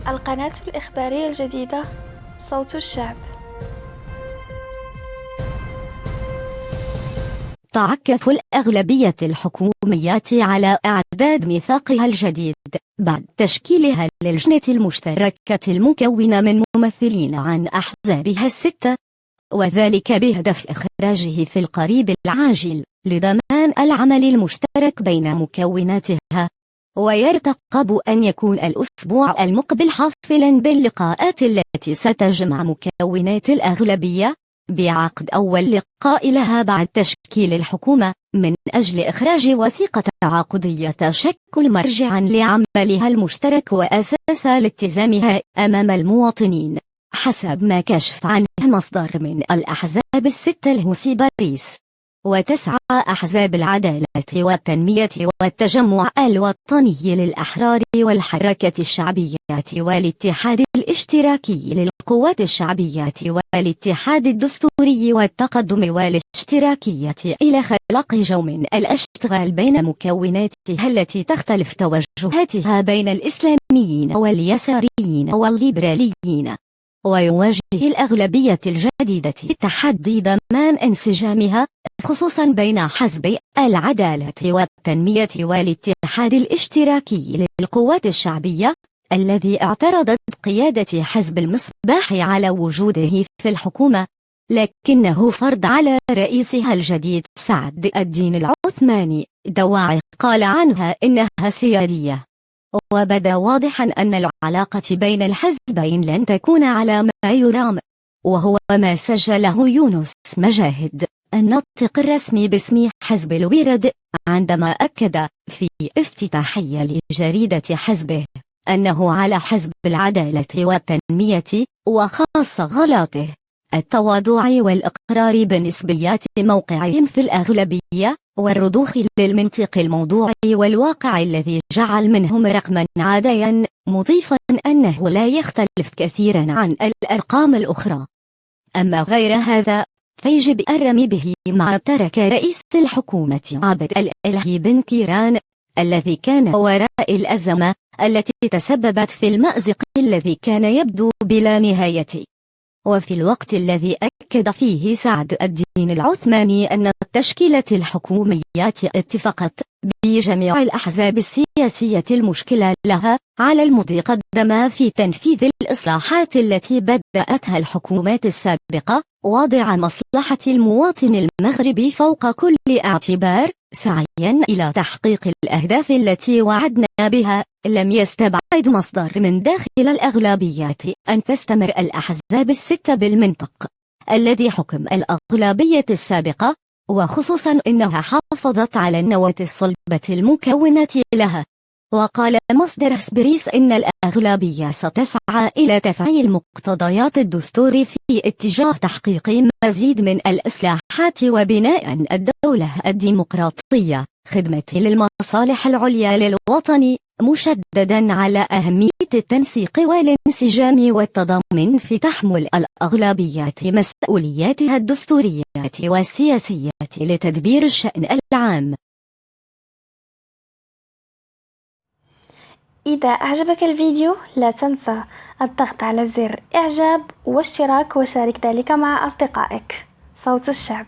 القناة الإخبارية الجديدة صوت الشعب. تعكف الأغلبية الحكومية على إعداد ميثاقها الجديد بعد تشكيلها للجنة المشتركة المكونة من ممثلين عن أحزابها الستة، وذلك بهدف إخراجه في القريب العاجل لضمان العمل المشترك بين مكوناتها. ويرتقب أن يكون الأسبوع المقبل حافلاً باللقاءات التي ستجمع مكونات الأغلبية بعقد أول لقاء لها بعد تشكيل الحكومة من أجل إخراج وثيقة تعاقدية تشكل مرجعاً لعملها المشترك وأساساً لاتزامها أمام المواطنين، حسب ما كشف عنه مصدر من الأحزاب الستة الهوسي باريس. وتسعى أحزاب العدالة والتنمية والتجمع الوطني للأحرار والحركة الشعبية والاتحاد الاشتراكي للقوات الشعبية والاتحاد الدستوري والتقدم والاشتراكية إلى خلق جو من الاشتغال بين مكوناتها التي تختلف توجهاتها بين الإسلاميين واليساريين والليبراليين. ويواجه الأغلبية الجديدة تحدي ضمان انسجامها خصوصا بين حزبي العدالة والتنمية والاتحاد الاشتراكي للقوات الشعبية الذي اعترضت قيادة حزب المصباح على وجوده في الحكومة، لكنه فرض على رئيسها الجديد سعد الدين العثماني دواعي قال عنها إنها سيادية. وبدا واضحا أن العلاقة بين الحزبين لن تكون على ما يرام، وهو ما سجله يونس مجاهد الناطق الرسمي باسم حزب الورد عندما أكد في افتتاحية لجريدة حزبه أنه على حزب العدالة والتنمية وخاص غلاطه التواضع والإقرار بنسبيات موقعهم في الأغلبية والرضوخ للمنطق الموضوعي والواقع الذي جعل منهم رقما عاديا، مضيفا أنه لا يختلف كثيرا عن الأرقام الأخرى. أما غير هذا فيجب الرمي به ما ترك رئيس الحكومة عبد الإله بن كيران الذي كان وراء الأزمة التي تسببت في المأزق الذي كان يبدو بلا نهاية. وفي الوقت الذي أكد فيه سعد الدين العثماني أن التشكيلة الحكومية اتفقت بجميع الأحزاب السياسية المشكلة لها على المضي قدما في تنفيذ الإصلاحات التي بدأتها الحكومات السابقة، واضع مصلحة المواطن المغربي فوق كل اعتبار، سعيا إلى تحقيق الأهداف التي وعدنا بها، لم يستبعد مصدر من داخل الأغلبيات أن تستمر الأحزاب الستة بالمنطق الذي حكم الأغلبية السابقة، وخصوصا إنها حافظت على النواة الصلبة المكونة لها. وقال مصدر سبريس إن الأغلبية ستسعى إلى تفعيل مقتضيات الدستور في اتجاه تحقيق مزيد من الإصلاحات وبناء الدولة الديمقراطية خدمة للمصالح العليا للوطن، مشددا على أهمية التنسيق والانسجام والتضامن في تحمل الأغلبيات مسؤولياتها الدستورية والسياسية لتدبير الشأن العام. إذا أعجبك الفيديو لا تنسى الضغط على زر إعجاب واشتراك وشارك ذلك مع أصدقائك. صوت الشعب.